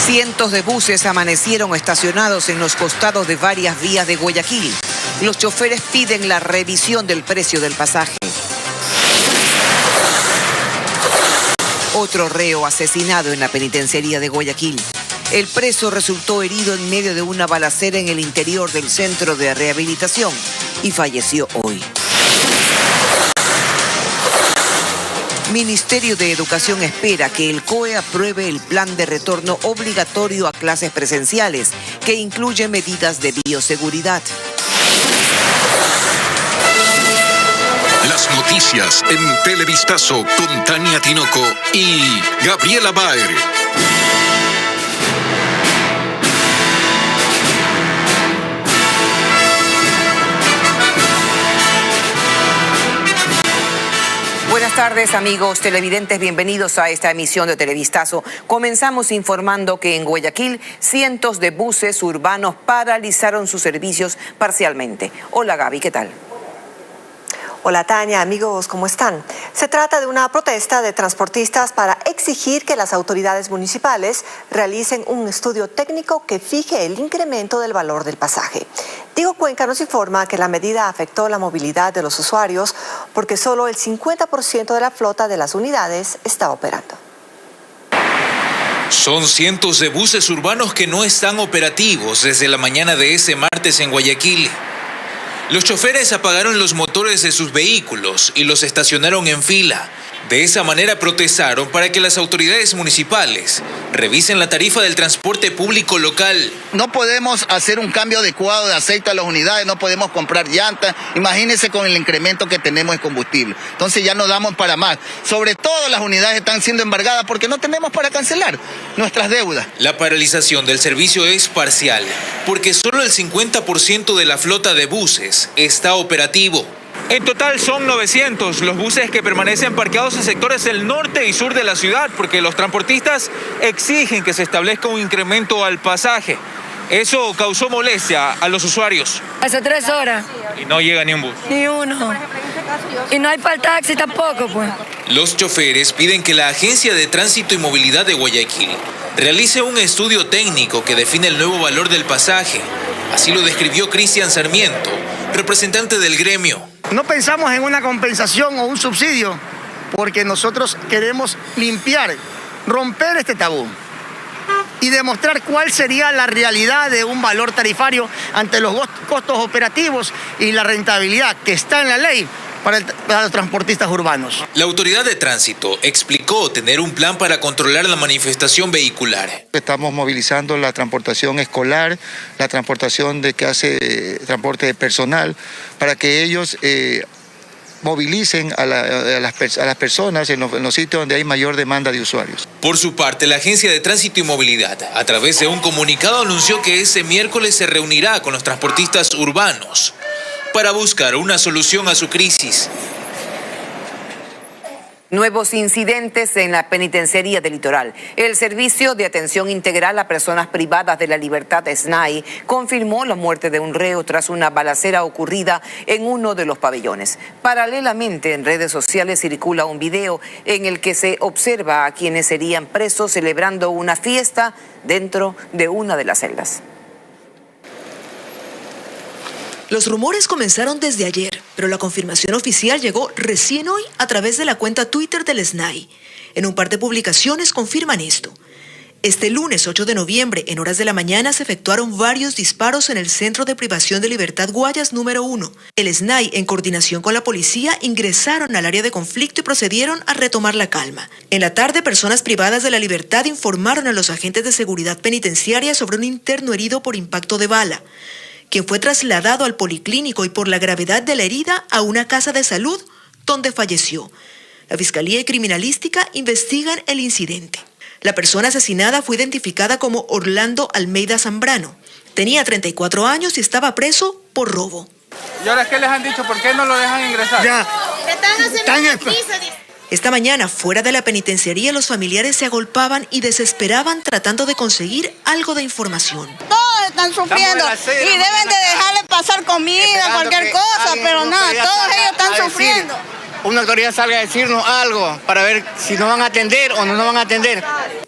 Cientos de buses amanecieron estacionados en los costados de varias vías de Guayaquil. Los choferes piden la revisión del precio del pasaje. Otro reo asesinado en la penitenciaría de Guayaquil. El preso resultó herido en medio de una balacera en el interior del centro de rehabilitación y falleció hoy. Ministerio de Educación espera que el COE apruebe el plan de retorno obligatorio a clases presenciales, que incluye medidas de bioseguridad. Las noticias en Televistazo con Tania Tinoco y Gabriela Baer. Buenas tardes, amigos televidentes, bienvenidos a esta emisión de Televistazo. Comenzamos informando que en Guayaquil cientos de buses urbanos paralizaron sus servicios parcialmente. Hola Gaby, ¿qué tal? Hola Tania, amigos, ¿cómo están? Se trata de una protesta de transportistas para exigir que las autoridades municipales realicen un estudio técnico que fije el incremento del valor del pasaje. Diego Cuenca nos informa que la medida afectó la movilidad de los usuarios porque solo el 50% de la flota de las unidades está operando. Son cientos de buses urbanos que no están operativos desde la mañana de ese martes en Guayaquil. Los choferes apagaron los motores de sus vehículos y los estacionaron en fila. De esa manera protestaron para que las autoridades municipales revisen la tarifa del transporte público local. No podemos hacer un cambio adecuado de aceite a las unidades, no podemos comprar llantas. Imagínense con el incremento que tenemos en combustible. Entonces ya no damos para más. Sobre todo las unidades están siendo embargadas porque no tenemos para cancelar nuestras deudas. La paralización del servicio es parcial porque solo el 50% de la flota de buses está operativo. En total son 900 los buses que permanecen parqueados en sectores del norte y sur de la ciudad porque los transportistas exigen que se establezca un incremento al pasaje. Eso causó molestia a los usuarios. Hace 3 horas. Y no llega ni un bus. Ni uno. Y no hay para el taxi tampoco, pues. Los choferes piden que la Agencia de Tránsito y Movilidad de Guayaquil realice un estudio técnico que define el nuevo valor del pasaje. Así lo describió Cristian Sarmiento, representante del gremio. No pensamos en una compensación o un subsidio, porque nosotros queremos limpiar, romper este tabú y demostrar cuál sería la realidad de un valor tarifario ante los costos operativos y la rentabilidad que está en la ley para los transportistas urbanos. La autoridad de tránsito explicó tener un plan para controlar la manifestación vehicular. Estamos movilizando la transportación escolar, la transportación que hace transporte de personal, para que ellos movilicen a las personas en los sitios donde hay mayor demanda de usuarios. Por su parte, la Agencia de Tránsito y Movilidad, a través de un comunicado, anunció que ese miércoles se reunirá con los transportistas urbanos para buscar una solución a su crisis. Nuevos incidentes en la penitenciaría del Litoral. El Servicio de Atención Integral a Personas Privadas de la Libertad, SNAI, confirmó la muerte de un reo tras una balacera ocurrida en uno de los pabellones. Paralelamente, en redes sociales circula un video en el que se observa a quienes serían presos celebrando una fiesta dentro de una de las celdas. Los rumores comenzaron desde ayer, pero la confirmación oficial llegó recién hoy a través de la cuenta Twitter del SNAI. En un par de publicaciones confirman esto. Este lunes 8 de noviembre, en horas de la mañana, se efectuaron varios disparos en el Centro de Privación de Libertad Guayas número 1. El SNAI, en coordinación con la policía, ingresaron al área de conflicto y procedieron a retomar la calma. En la tarde, personas privadas de la libertad informaron a los agentes de seguridad penitenciaria sobre un interno herido por impacto de bala, quien fue trasladado al policlínico y por la gravedad de la herida a una casa de salud donde falleció. La Fiscalía y Criminalística investigan el incidente. La persona asesinada fue identificada como Orlando Almeida Zambrano. Tenía 34 años y estaba preso por robo. ¿Y ahora qué les han dicho? ¿Por qué no lo dejan ingresar? Ya. Esta mañana, fuera de la penitenciaría, los familiares se agolpaban y desesperaban tratando de conseguir algo de información. Todos están sufriendo y deben de dejarle pasar comida, cualquier cosa, pero nada, todos ellos están sufriendo. Una autoridad salga a decirnos algo para ver si nos van a atender o no nos van a atender.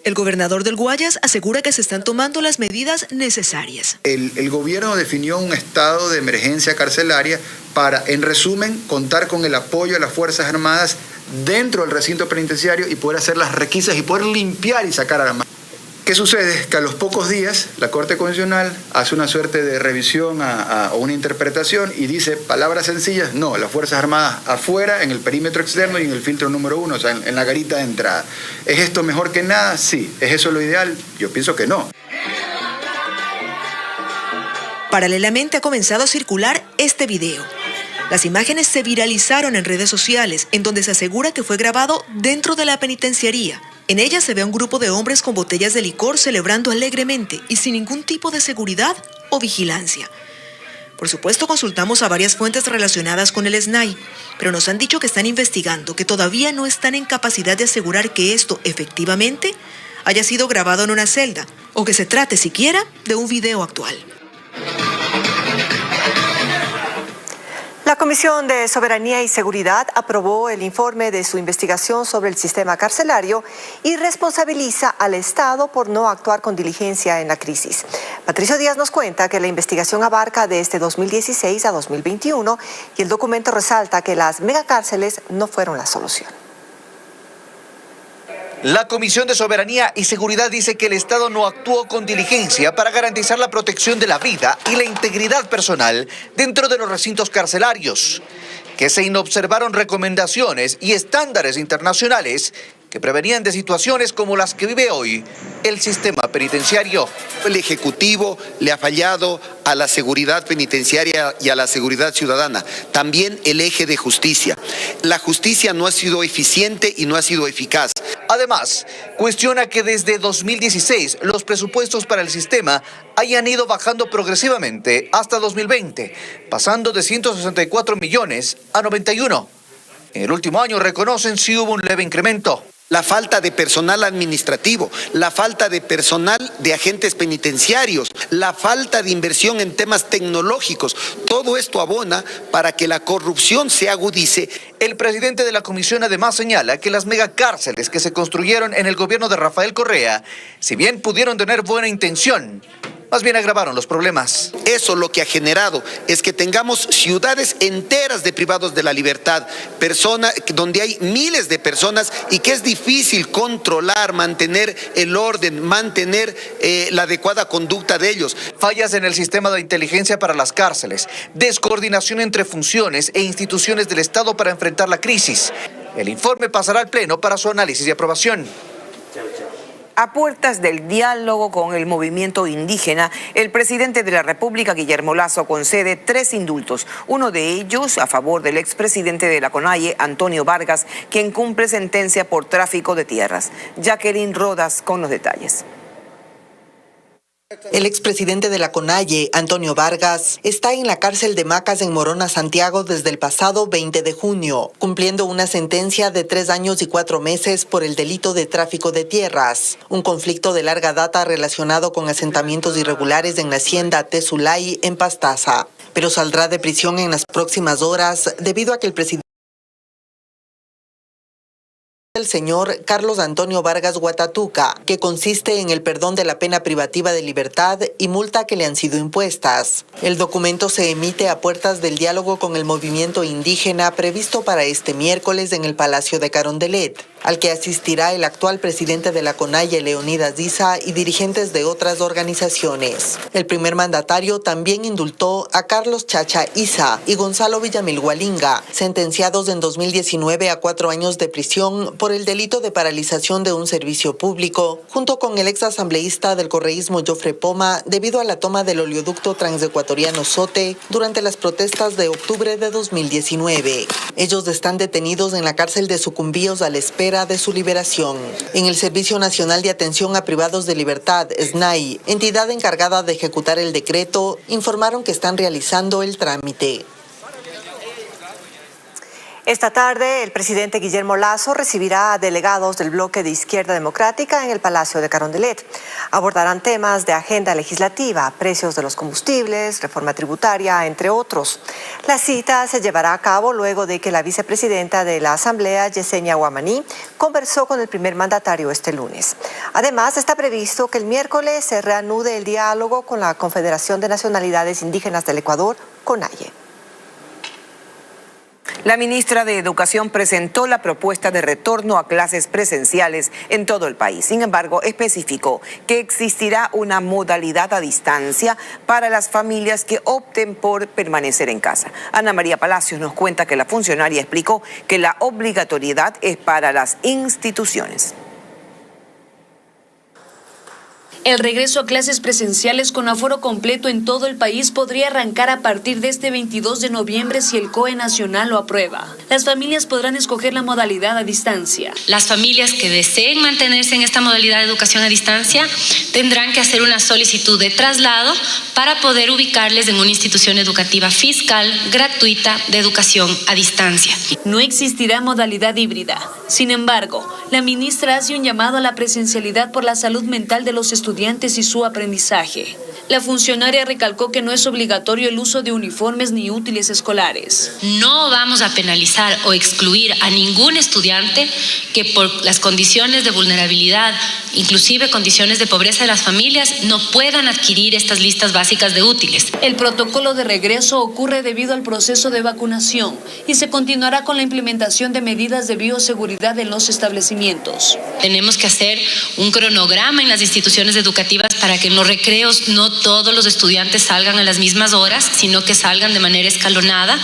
El gobernador del Guayas asegura que se están tomando las medidas necesarias. El gobierno definió un estado de emergencia carcelaria para, en resumen, contar con el apoyo de las Fuerzas Armadas dentro del recinto penitenciario y poder hacer las requisas y poder limpiar y sacar a la mano. ¿Qué sucede? Que a los pocos días la Corte Constitucional hace una suerte de revisión o una interpretación y dice palabras sencillas, no, las Fuerzas Armadas afuera, en el perímetro externo y en el filtro número 1, o sea, en la garita de entrada. ¿Es esto mejor que nada? Sí. ¿Es eso lo ideal? Yo pienso que no. Paralelamente ha comenzado a circular este video. Las imágenes se viralizaron en redes sociales, en donde se asegura que fue grabado dentro de la penitenciaría. En ella se ve a un grupo de hombres con botellas de licor celebrando alegremente y sin ningún tipo de seguridad o vigilancia. Por supuesto, consultamos a varias fuentes relacionadas con el SNAI, pero nos han dicho que están investigando, que todavía no están en capacidad de asegurar que esto efectivamente haya sido grabado en una celda o que se trate siquiera de un video actual. La Comisión de Soberanía y Seguridad aprobó el informe de su investigación sobre el sistema carcelario y responsabiliza al Estado por no actuar con diligencia en la crisis. Patricio Díaz nos cuenta que la investigación abarca desde 2016 a 2021 y el documento resalta que las megacárceles no fueron la solución. La Comisión de Soberanía y Seguridad dice que el Estado no actuó con diligencia para garantizar la protección de la vida y la integridad personal dentro de los recintos carcelarios, que se inobservaron recomendaciones y estándares internacionales que prevenían de situaciones como las que vive hoy el sistema penitenciario. El Ejecutivo le ha fallado a la seguridad penitenciaria y a la seguridad ciudadana. También el eje de justicia. La justicia no ha sido eficiente y no ha sido eficaz. Además, cuestiona que desde 2016 los presupuestos para el sistema hayan ido bajando progresivamente hasta 2020, pasando de 164 millones a 91. En el último año reconocen si hubo un leve incremento. La falta de personal administrativo, la falta de personal de agentes penitenciarios, la falta de inversión en temas tecnológicos, todo esto abona para que la corrupción se agudice. El presidente de la comisión además señala que las megacárceles que se construyeron en el gobierno de Rafael Correa, si bien pudieron tener buena intención, más bien agravaron los problemas. Eso lo que ha generado es que tengamos ciudades enteras de privados de la libertad, donde hay miles de personas y que es difícil controlar, mantener el orden, mantener la adecuada conducta de ellos. Fallas en el sistema de inteligencia para las cárceles, descoordinación entre funciones e instituciones del Estado para enfrentar la crisis. El informe pasará al Pleno para su análisis y aprobación. A puertas del diálogo con el movimiento indígena, el presidente de la República, Guillermo Lasso, concede 3 indultos. Uno de ellos a favor del expresidente de la CONAIE, Antonio Vargas, quien cumple sentencia por tráfico de tierras. Jacqueline Rodas con los detalles. El expresidente de la CONAIE, Antonio Vargas, está en la cárcel de Macas en Morona, Santiago, desde el pasado 20 de junio, cumpliendo una sentencia de 3 años y 4 meses por el delito de tráfico de tierras, un conflicto de larga data relacionado con asentamientos irregulares en la hacienda Tezulay, en Pastaza. Pero saldrá de prisión en las próximas horas debido a que el presidente el señor Carlos Antonio Vargas Guatatuca, que consiste en el perdón de la pena privativa de libertad y multa que le han sido impuestas. El documento se emite a puertas del diálogo con el movimiento indígena previsto para este miércoles en el Palacio de Carondelet, al que asistirá el actual presidente de la CONAIE, Leonidas Diza, y dirigentes de otras organizaciones. El primer mandatario también indultó a Carlos Chacha Isa y Gonzalo Villamil Gualinga, sentenciados en 2019 a 4 años de prisión por el delito de paralización de un servicio público, junto con el exasambleísta del correísmo Jofre Poma, debido a la toma del oleoducto transecuatoriano Sote durante las protestas de octubre de 2019. Ellos están detenidos en la cárcel de Sucumbíos a la espera de su liberación. En el Servicio Nacional de Atención a Privados de Libertad, SNAI, entidad encargada de ejecutar el decreto, informaron que están realizando el trámite. Esta tarde, el presidente Guillermo Lasso recibirá a delegados del bloque de Izquierda Democrática en el Palacio de Carondelet. Abordarán temas de agenda legislativa, precios de los combustibles, reforma tributaria, entre otros. La cita se llevará a cabo luego de que la vicepresidenta de la Asamblea, Yesenia Guamaní, conversó con el primer mandatario este lunes. Además, está previsto que el miércoles se reanude el diálogo con la Confederación de Nacionalidades Indígenas del Ecuador, CONAIE. La ministra de Educación presentó la propuesta de retorno a clases presenciales en todo el país. Sin embargo, especificó que existirá una modalidad a distancia para las familias que opten por permanecer en casa. Ana María Palacios nos cuenta que la funcionaria explicó que la obligatoriedad es para las instituciones. El regreso a clases presenciales con aforo completo en todo el país podría arrancar a partir de este 22 de noviembre si el COE nacional lo aprueba. Las familias podrán escoger la modalidad a distancia. Las familias que deseen mantenerse en esta modalidad de educación a distancia tendrán que hacer una solicitud de traslado para poder ubicarles en una institución educativa fiscal gratuita de educación a distancia. No existirá modalidad híbrida. Sin embargo, la ministra hace un llamado a la presencialidad por la salud mental de los estudiantes y su aprendizaje. La funcionaria recalcó que no es obligatorio el uso de uniformes ni útiles escolares. No vamos a penalizar o excluir a ningún estudiante que por las condiciones de vulnerabilidad, inclusive condiciones de pobreza de las familias, no puedan adquirir estas listas básicas de útiles. El protocolo de regreso ocurre debido al proceso de vacunación y se continuará con la implementación de medidas de bioseguridad en los establecimientos. Tenemos que hacer un cronograma en las instituciones educativas para que en los recreos no todos los estudiantes salgan a las mismas horas, sino que salgan de manera escalonada,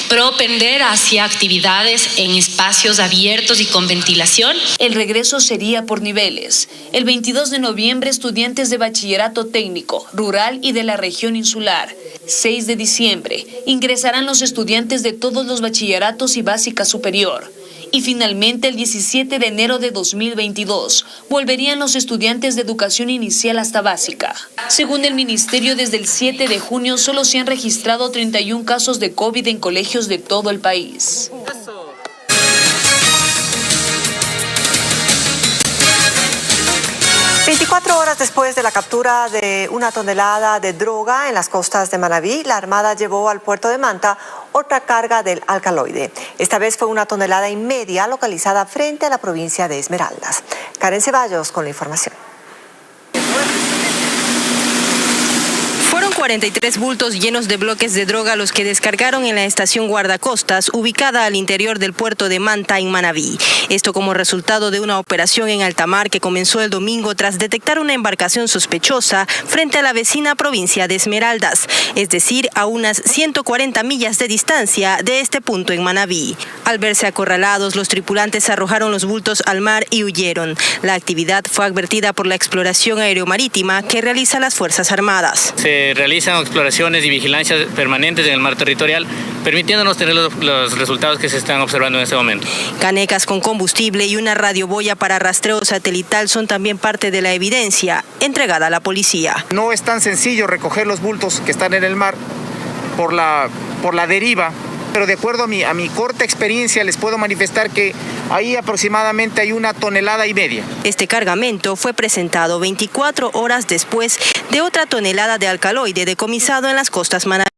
propender hacia actividades en espacios abiertos y con ventilación. El regreso sería por niveles. El 22 de noviembre, estudiantes de bachillerato técnico, rural y de la región insular. 6 de diciembre, ingresarán los estudiantes de todos los bachilleratos y básica superior. Y finalmente, el 17 de enero de 2022, volverían los estudiantes de educación inicial hasta básica. Según el ministerio, desde el 7 de junio solo se han registrado 31 casos de COVID en colegios de todo el país. 24 horas después de la captura de una tonelada de droga en las costas de Manabí, la Armada llevó al puerto de Manta otra carga del alcaloide. Esta vez fue 1,5 toneladas localizada frente a la provincia de Esmeraldas. Karen Ceballos con la información. Fueron 43 bultos llenos de bloques de droga los que descargaron en la estación guardacostas ubicada al interior del puerto de Manta en Manabí. Esto como resultado de una operación en alta mar que comenzó el domingo tras detectar una embarcación sospechosa frente a la vecina provincia de Esmeraldas, es decir, a unas 140 millas de distancia de este punto en Manabí. Al verse acorralados, los tripulantes arrojaron los bultos al mar y huyeron. La actividad fue advertida por la exploración aeromarítima que realiza las Fuerzas Armadas. Se realizan exploraciones y vigilancias permanentes en el mar territorial, permitiéndonos tener los resultados que se están observando en este momento. Canecas con combustible y una radioboya para rastreo satelital son también parte de la evidencia entregada a la policía. No es tan sencillo recoger los bultos que están en el mar por la deriva, pero de acuerdo a mi corta experiencia les puedo manifestar que ahí aproximadamente hay 1,5 toneladas. Este cargamento fue presentado 24 horas después de otra tonelada de alcaloide decomisado en las costas manavitas.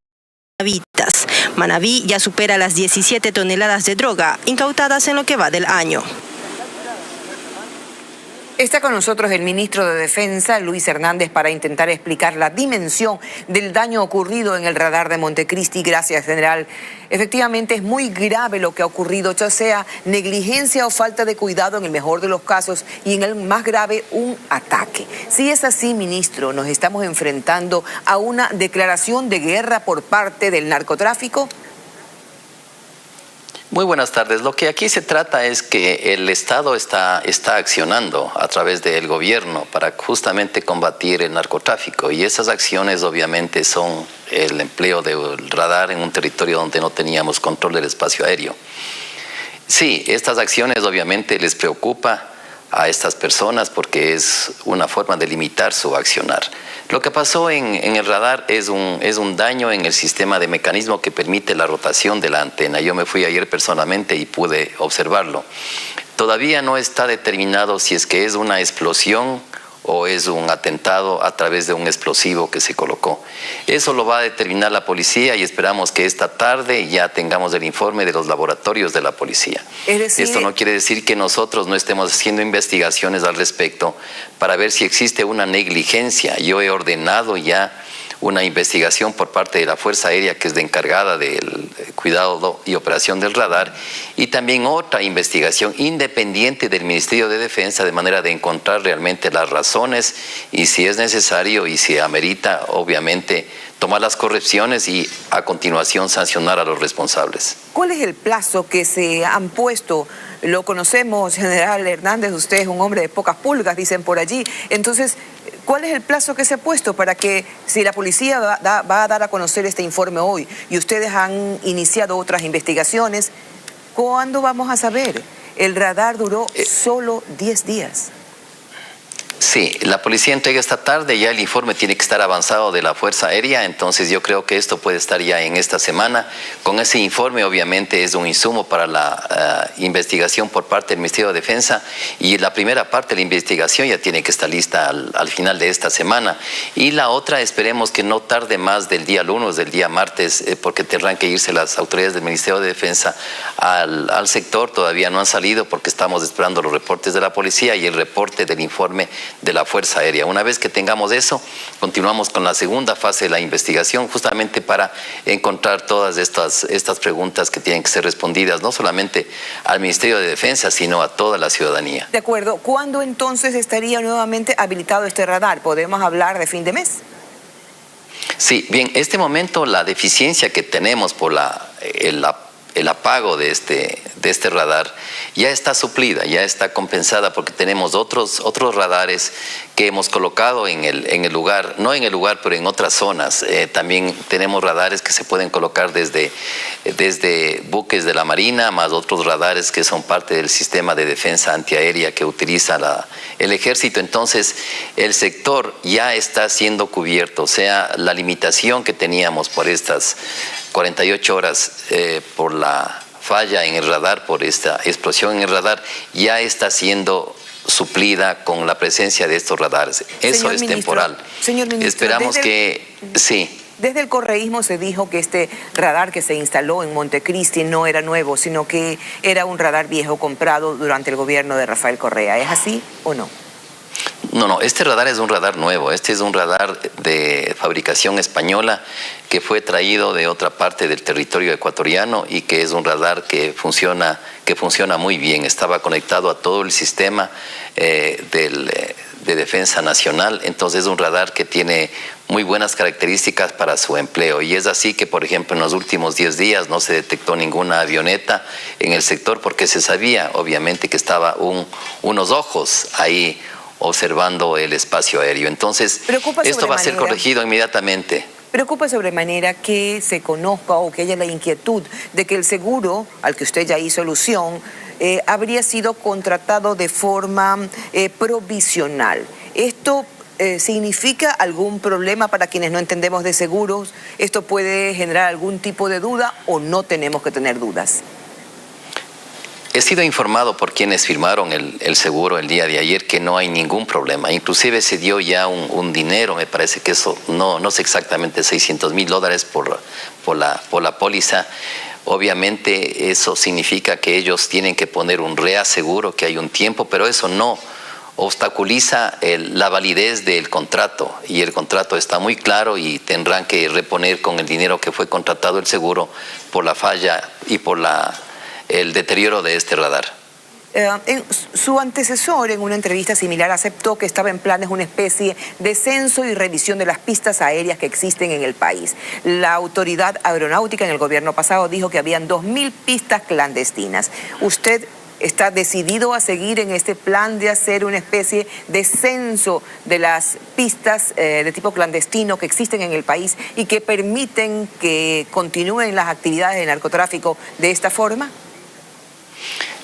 Manabí ya supera las 17 toneladas de droga incautadas en lo que va del año. Está con nosotros el ministro de Defensa, Luis Hernández, para intentar explicar la dimensión del daño ocurrido en el radar de Montecristi. Gracias, general. Efectivamente, es muy grave lo que ha ocurrido, ya sea negligencia o falta de cuidado en el mejor de los casos y en el más grave, un ataque. Si es así, ministro, ¿nos estamos enfrentando a una declaración de guerra por parte del narcotráfico? Muy buenas tardes. Lo que aquí se trata es que el Estado está accionando a través del gobierno para justamente combatir el narcotráfico, y esas acciones obviamente son el empleo del radar en un territorio donde no teníamos control del espacio aéreo. Sí, estas acciones obviamente les preocupa a estas personas porque es una forma de limitar su accionar. Lo que pasó en el radar es un daño en el sistema de mecanismo que permite la rotación de la antena. Yo me fui ayer personalmente y pude observarlo. Todavía no está determinado si es que es una explosión o es un atentado a través de un explosivo que se colocó. Eso lo va a determinar la policía y esperamos que esta tarde ya tengamos el informe de los laboratorios de la policía. Es decir, esto no quiere decir que nosotros no estemos haciendo investigaciones al respecto para ver si existe una negligencia. Yo he ordenado ya una investigación por parte de la Fuerza Aérea, que es la encargada del cuidado y operación del radar, y también otra investigación independiente del Ministerio de Defensa, de manera de encontrar realmente las razones y si es necesario y si amerita, obviamente, tomar las correcciones y a continuación sancionar a los responsables. ¿Cuál es el plazo que se han puesto? Lo conocemos, General Hernández, usted es un hombre de pocas pulgas, dicen por allí. Entonces, ¿cuál es el plazo que se ha puesto para que, si la policía va a dar a conocer este informe hoy y ustedes han iniciado otras investigaciones, ¿cuándo vamos a saber? El radar duró solo 10 días. Sí, la policía entrega esta tarde, ya el informe tiene que estar avanzado de la Fuerza Aérea, entonces yo creo que esto puede estar ya en esta semana. Con ese informe obviamente es un insumo para la investigación por parte del Ministerio de Defensa y la primera parte de la investigación ya tiene que estar lista al final de esta semana. Y la otra esperemos que no tarde más del día lunes, del día martes, porque tendrán que irse las autoridades del Ministerio de Defensa al sector. Todavía no han salido porque estamos esperando los reportes de la policía y el reporte del informe de la Fuerza Aérea. Una vez que tengamos eso, continuamos con la segunda fase de la investigación, justamente para encontrar todas estas preguntas que tienen que ser respondidas, no solamente al Ministerio de Defensa, sino a toda la ciudadanía. De acuerdo. ¿Cuándo entonces estaría nuevamente habilitado este radar? ¿Podemos hablar de fin de mes? Sí, bien, en este momento la deficiencia que tenemos por el apago de este radar ya está suplida, ya está compensada porque tenemos otros radares que hemos colocado en el lugar, no en el lugar, pero en otras zonas. También tenemos radares que se pueden colocar desde buques de la Marina, más otros radares que son parte del sistema de defensa antiaérea que utiliza el Ejército. Entonces, el sector ya está siendo cubierto, o sea, la limitación que teníamos por estas 48 horas por la falla en el radar, por esta explosión en el radar, ya está siendo suplida con la presencia de estos radares. Eso es temporal. Señor ministro, esperamos que sí. Desde el correísmo se dijo que este radar que se instaló en Montecristi no era nuevo, sino que era un radar viejo comprado durante el gobierno de Rafael Correa. ¿Es así o no? No, este radar es un radar nuevo, este es un radar de fabricación española que fue traído de otra parte del territorio ecuatoriano y que es un radar que funciona muy bien, estaba conectado a todo el sistema de defensa nacional, entonces es un radar que tiene muy buenas características para su empleo y es así que, por ejemplo, en los últimos 10 días no se detectó ninguna avioneta en el sector porque se sabía, obviamente, que estaba unos ojos ahí observando el espacio aéreo. Entonces, esto va a ser corregido inmediatamente. Preocupa sobremanera que se conozca o que haya la inquietud de que el seguro, al que usted ya hizo alusión, habría sido contratado de forma provisional. ¿Esto significa algún problema para quienes no entendemos de seguros? ¿Esto puede generar algún tipo de duda o no tenemos que tener dudas? He sido informado por quienes firmaron el seguro el día de ayer que no hay ningún problema. Inclusive se dio ya un dinero, me parece que eso, no sé exactamente, $600,000 por la póliza. Obviamente eso significa que ellos tienen que poner un reaseguro, que hay un tiempo, pero eso no obstaculiza la validez del contrato. Y el contrato está muy claro y tendrán que reponer con el dinero que fue contratado el seguro por la falla y por el deterioro de este radar. Su antecesor en una entrevista similar aceptó que estaba en planes una especie de censo y revisión de las pistas aéreas que existen en el país. La autoridad aeronáutica en el gobierno pasado dijo que habían 2.000 pistas clandestinas. ¿Usted está decidido a seguir en este plan de hacer una especie de censo de las pistas de tipo clandestino que existen en el país y que permiten que continúen las actividades de narcotráfico de esta forma?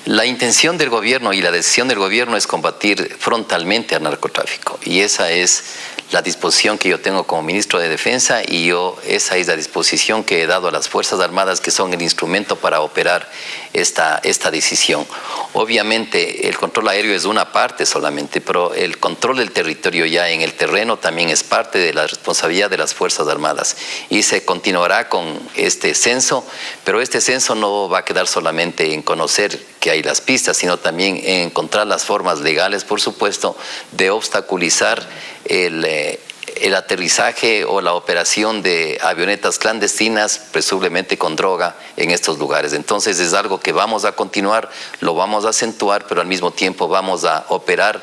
La intención del gobierno y la decisión del gobierno es combatir frontalmente al narcotráfico, y esa es la disposición que yo tengo como ministro de Defensa, y esa es la disposición que he dado a las Fuerzas Armadas, que son el instrumento para operar esta decisión. Obviamente el control aéreo es una parte solamente, pero el control del territorio ya en el terreno también es parte de la responsabilidad de las Fuerzas Armadas, y se continuará con este censo, pero este censo no va a quedar solamente en conocer que hay las pistas, sino también en encontrar las formas legales, por supuesto, de obstaculizar el aterrizaje o la operación de avionetas clandestinas, presumiblemente con droga, en estos lugares. Entonces es algo que vamos a continuar, lo vamos a acentuar, pero al mismo tiempo vamos a operar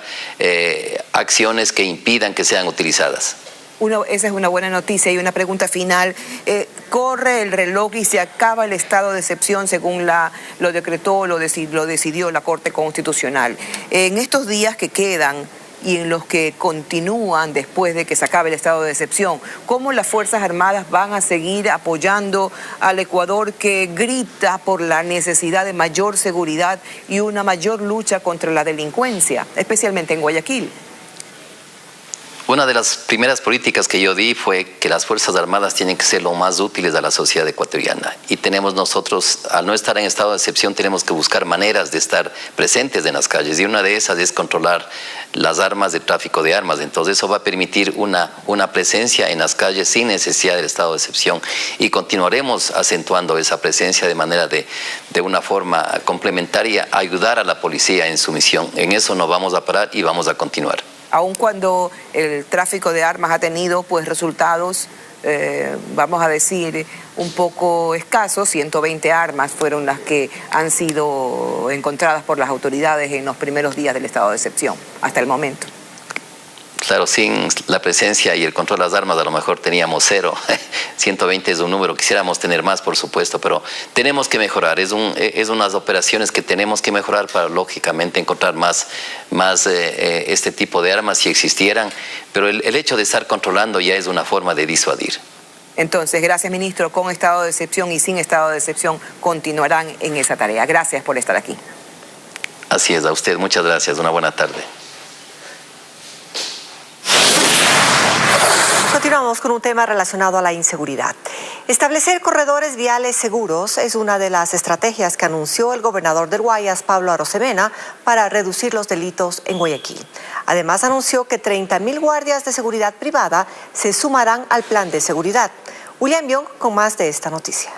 acciones que impidan que sean utilizadas. Esa es una buena noticia. Y una pregunta final. ¿Corre el reloj y se acaba el estado de excepción según lo decretó, lo decidió la Corte Constitucional? En estos días que quedan y en los que continúan después de que se acabe el estado de excepción, ¿cómo las Fuerzas Armadas van a seguir apoyando al Ecuador, que grita por la necesidad de mayor seguridad y una mayor lucha contra la delincuencia, especialmente en Guayaquil? Una de las primeras políticas que yo di fue que las Fuerzas Armadas tienen que ser lo más útiles a la sociedad ecuatoriana, y tenemos nosotros, al no estar en estado de excepción, tenemos que buscar maneras de estar presentes en las calles, y una de esas es controlar las armas, de tráfico de armas. Entonces eso va a permitir una presencia en las calles sin necesidad del estado de excepción, y continuaremos acentuando esa presencia de manera de una forma complementaria a ayudar a la policía en su misión. En eso no vamos a parar y vamos a continuar. Aun cuando el tráfico de armas ha tenido resultados, vamos a decir, un poco escasos, 120 armas fueron las que han sido encontradas por las autoridades en los primeros días del estado de excepción, hasta el momento. Claro, sin la presencia y el control de las armas a lo mejor teníamos 0. 120 es un número, quisiéramos tener más, por supuesto, pero tenemos que mejorar. Es unas operaciones que tenemos que mejorar para, lógicamente, encontrar más este tipo de armas si existieran, pero el hecho de estar controlando ya es una forma de disuadir. Entonces, gracias, ministro. Con estado de excepción y sin estado de excepción continuarán en esa tarea. Gracias por estar aquí. Así es, a usted muchas gracias. Una buena tarde. Continuamos con un tema relacionado a la inseguridad. Establecer corredores viales seguros es una de las estrategias que anunció el gobernador del Guayas, Pablo Arosemena, para reducir los delitos en Guayaquil. Además, anunció que 30.000 guardias de seguridad privada se sumarán al plan de seguridad. William Young con más de esta noticia.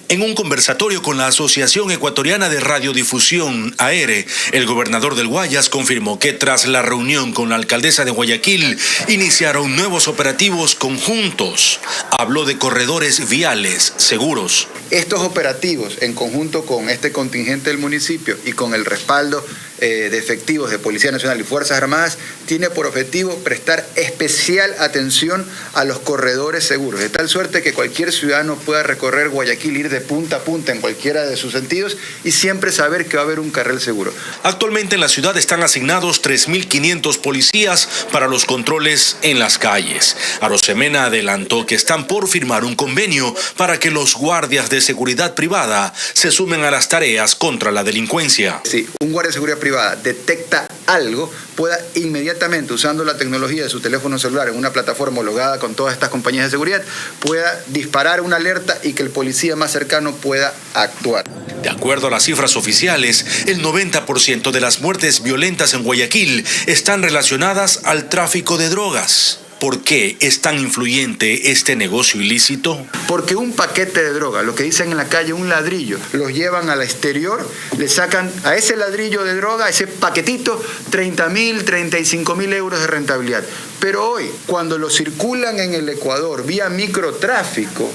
En un conversatorio con la Asociación Ecuatoriana de Radiodifusión, AERE, el gobernador del Guayas confirmó que tras la reunión con la alcaldesa de Guayaquil, iniciaron nuevos operativos conjuntos. Habló de corredores viales seguros. Estos operativos, en conjunto con este contingente del municipio y con el respaldo de efectivos de Policía Nacional y Fuerzas Armadas, tiene por objetivo prestar especial atención a los corredores seguros, de tal suerte que cualquier ciudadano pueda recorrer Guayaquil, ir de punta a punta en cualquiera de sus sentidos y siempre saber que va a haber un carril seguro. Actualmente en la ciudad están asignados 3.500 policías para los controles en las calles. Arosemena adelantó que están por firmar un convenio para que los guardias de seguridad privada se sumen a las tareas contra la delincuencia. Sí, un guardia de seguridad privada detecta algo, pueda inmediatamente, usando la tecnología de su teléfono celular en una plataforma homologada con todas estas compañías de seguridad, pueda disparar una alerta y que el policía más cercano pueda actuar. De acuerdo a las cifras oficiales, el 90% de las muertes violentas en Guayaquil están relacionadas al tráfico de drogas. ¿Por qué es tan influyente este negocio ilícito? Porque un paquete de droga, lo que dicen en la calle, un ladrillo, los llevan al exterior, le sacan a ese ladrillo de droga, a ese paquetito, 30.000, 35.000 euros de rentabilidad. Pero hoy, cuando lo circulan en el Ecuador vía microtráfico,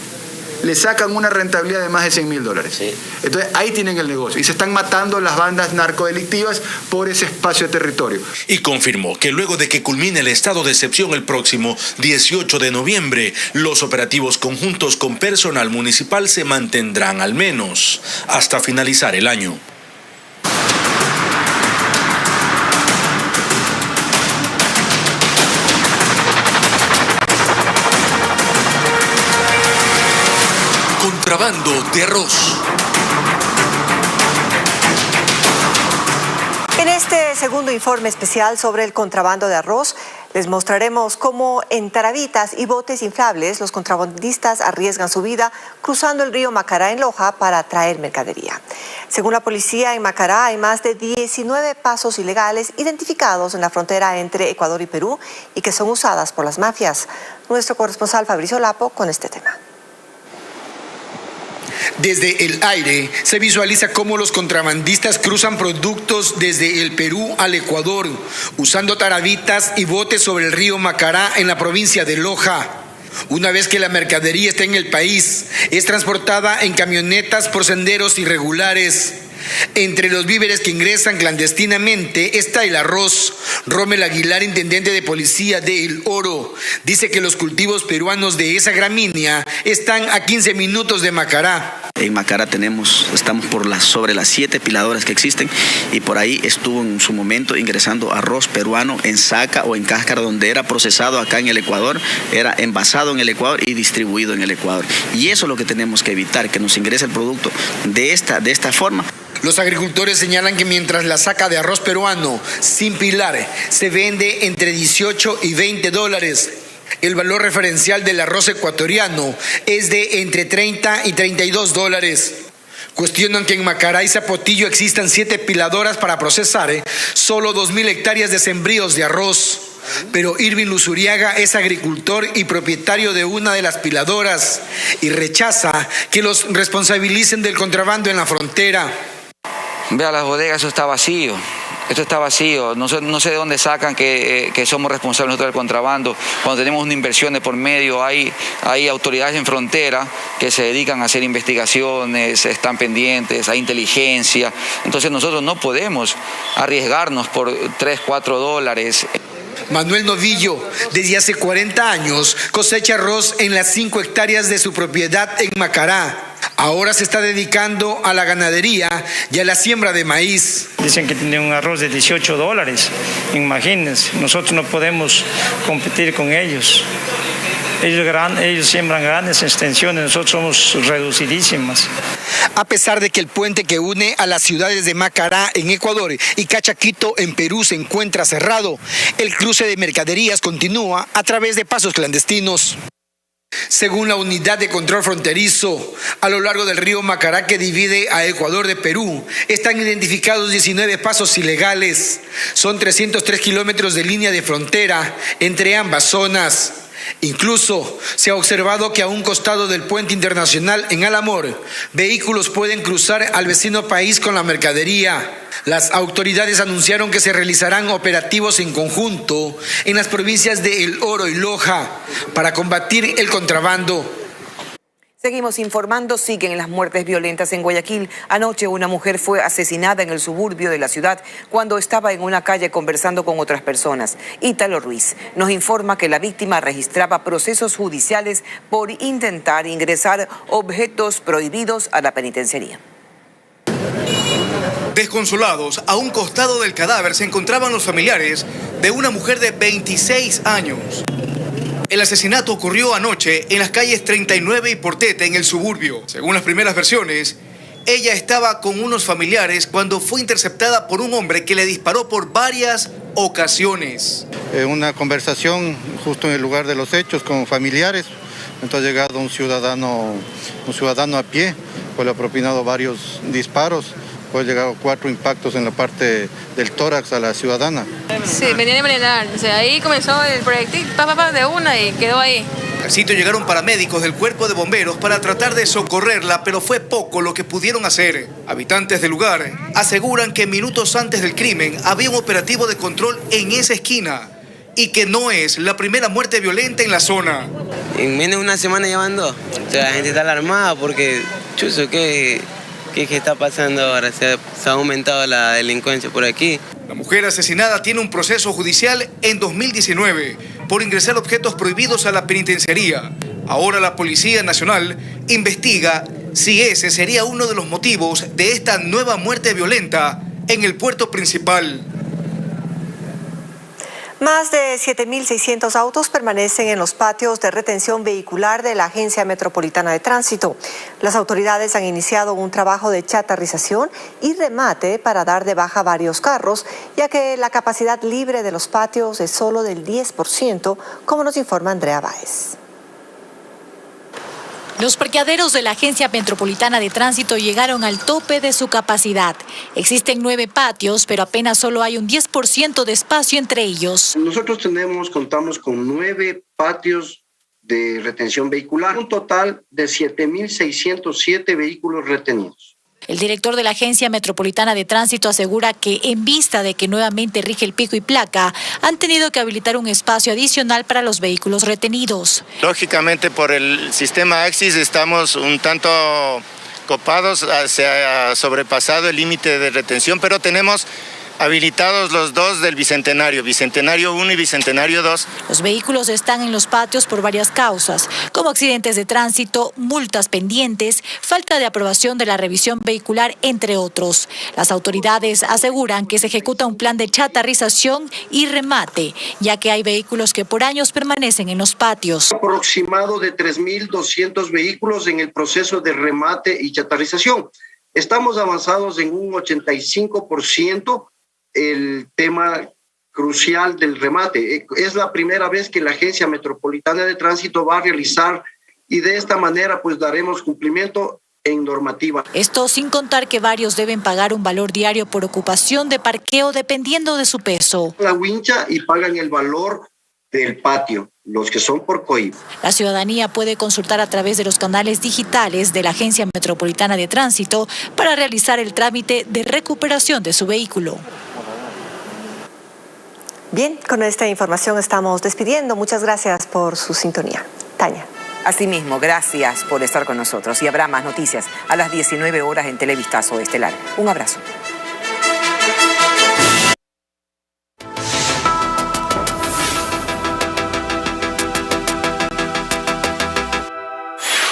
le sacan una rentabilidad de más de $100.000. Sí. Entonces ahí tienen el negocio y se están matando las bandas narcodelictivas por ese espacio de territorio. Y confirmó que luego de que culmine el estado de excepción el próximo 18 de noviembre, los operativos conjuntos con personal municipal se mantendrán al menos hasta finalizar el año. Contrabando de arroz. este segundo informe especial sobre el contrabando de arroz, les mostraremos cómo en tarabitas y botes inflables los contrabandistas arriesgan su vida cruzando el río Macará en Loja para traer mercadería. Según la policía, en Macará hay más de 19 pasos ilegales identificados en la frontera entre Ecuador y Perú y que son usadas por las mafias. Nuestro corresponsal Fabricio Lapo con este tema. Desde el aire se visualiza cómo los contrabandistas cruzan productos desde el Perú al Ecuador, usando tarabitas y botes sobre el río Macará en la provincia de Loja. Una vez que la mercadería está en el país, es transportada en camionetas por senderos irregulares. Entre los víveres que ingresan clandestinamente está el arroz. Rommel Aguilar, intendente de policía de El Oro, dice que los cultivos peruanos de esa gramínea están a 15 minutos de Macará. En Macará estamos sobre las 7 piladoras que existen y por ahí estuvo en su momento ingresando arroz peruano en saca o en cáscara, donde era procesado acá en el Ecuador, era envasado en el Ecuador y distribuido en el Ecuador. Y eso es lo que tenemos que evitar, que nos ingrese el producto de esta forma. Los agricultores señalan que mientras la saca de arroz peruano sin pilar se vende entre 18 y 20 dólares, el valor referencial del arroz ecuatoriano es de entre 30 y 32 dólares. Cuestionan que en Macará y Zapotillo existan 7 piladoras para procesar solo 2.000 hectáreas de sembríos de arroz. Pero Irving Luzuriaga es agricultor y propietario de una de las piladoras y rechaza que los responsabilicen del contrabando en la frontera. Vea, las bodegas, eso está vacío. Esto está vacío, no sé de dónde sacan que somos responsables nosotros del contrabando. Cuando tenemos una inversión de por medio, hay autoridades en frontera que se dedican a hacer investigaciones, están pendientes, hay inteligencia. Entonces nosotros no podemos arriesgarnos por 3, 4 dólares. Manuel Novillo, desde hace 40 años, cosecha arroz en las 5 hectáreas de su propiedad en Macará. Ahora se está dedicando a la ganadería y a la siembra de maíz. Dicen que tienen un arroz de 18 dólares. Imagínense, nosotros no podemos competir con ellos. Ellos siembran grandes extensiones, nosotros somos reducidísimas. A pesar de que el puente que une a las ciudades de Macará en Ecuador y Cachaquito en Perú se encuentra cerrado, el cruce de mercaderías continúa a través de pasos clandestinos. Según la Unidad de Control Fronterizo, a lo largo del río Macará que divide a Ecuador de Perú, están identificados 19 pasos ilegales. Son 303 kilómetros de línea de frontera entre ambas zonas. Incluso se ha observado que a un costado del puente internacional en Alamor, vehículos pueden cruzar al vecino país con la mercadería. Las autoridades anunciaron que se realizarán operativos en conjunto en las provincias de El Oro y Loja para combatir el contrabando. Seguimos informando, siguen las muertes violentas en Guayaquil. Anoche una mujer fue asesinada en el suburbio de la ciudad cuando estaba en una calle conversando con otras personas. Ítalo Ruiz nos informa que la víctima registraba procesos judiciales por intentar ingresar objetos prohibidos a la penitenciaría. Desconsolados, a un costado del cadáver se encontraban los familiares de una mujer de 26 años. El asesinato ocurrió anoche en las calles 39 y Portete, en el suburbio. Según las primeras versiones, ella estaba con unos familiares cuando fue interceptada por un hombre que le disparó por varias ocasiones. Una conversación justo en el lugar de los hechos con familiares. Entonces ha llegado un ciudadano a pie, pues le ha propinado varios disparos. Pues llegado 4 impactos en la parte del tórax a la ciudadana. Sí, venía de envenenar. O sea, ahí comenzó el proyectil, de una y quedó ahí. Al sitio llegaron paramédicos del cuerpo de bomberos para tratar de socorrerla, pero fue poco lo que pudieron hacer. Habitantes del lugar aseguran que minutos antes del crimen había un operativo de control en esa esquina y que no es la primera muerte violenta en la zona. En menos de una semana llevando. O sea, la gente está alarmada porque, chuzo, ¿qué está pasando ahora? Se ha aumentado la delincuencia por aquí. La mujer asesinada tiene un proceso judicial en 2019 por ingresar objetos prohibidos a la penitenciaría. Ahora la Policía Nacional investiga si ese sería uno de los motivos de esta nueva muerte violenta en el puerto principal. Más de 7.600 autos permanecen en los patios de retención vehicular de la Agencia Metropolitana de Tránsito. Las autoridades han iniciado un trabajo de chatarrización y remate para dar de baja varios carros, ya que la capacidad libre de los patios es solo del 10%, como nos informa Andrea Báez. Los parqueaderos de la Agencia Metropolitana de Tránsito llegaron al tope de su capacidad. Existen 9 patios, pero apenas solo hay un 10% de espacio entre ellos. Nosotros contamos con 9 patios de retención vehicular, un total de 7.607 vehículos retenidos. El director de la Agencia Metropolitana de Tránsito asegura que, en vista de que nuevamente rige el pico y placa, han tenido que habilitar un espacio adicional para los vehículos retenidos. Lógicamente, por el sistema AXIS estamos un tanto copados, se ha sobrepasado el límite de retención, pero tenemos habilitados los 2 del Bicentenario, Bicentenario 1 y Bicentenario 2. Los vehículos están en los patios por varias causas, como accidentes de tránsito, multas pendientes, falta de aprobación de la revisión vehicular, entre otros. Las autoridades aseguran que se ejecuta un plan de chatarrización y remate, ya que hay vehículos que por años permanecen en los patios. Aproximado de 3.200 vehículos en el proceso de remate y chatarrización. Estamos avanzados en un 85%. El tema crucial del remate. Es la primera vez que la Agencia Metropolitana de Tránsito va a realizar, y de esta manera pues daremos cumplimiento en normativa. Esto sin contar que varios deben pagar un valor diario por ocupación de parqueo dependiendo de su peso. La wincha y pagan el valor del patio, los que son por COIP. La ciudadanía puede consultar a través de los canales digitales de la Agencia Metropolitana de Tránsito para realizar el trámite de recuperación de su vehículo. Bien, con esta información estamos despidiendo. Muchas gracias por su sintonía. Tania. Asimismo, gracias por estar con nosotros y habrá más noticias a las 19 horas en Televistazo Estelar. Un abrazo.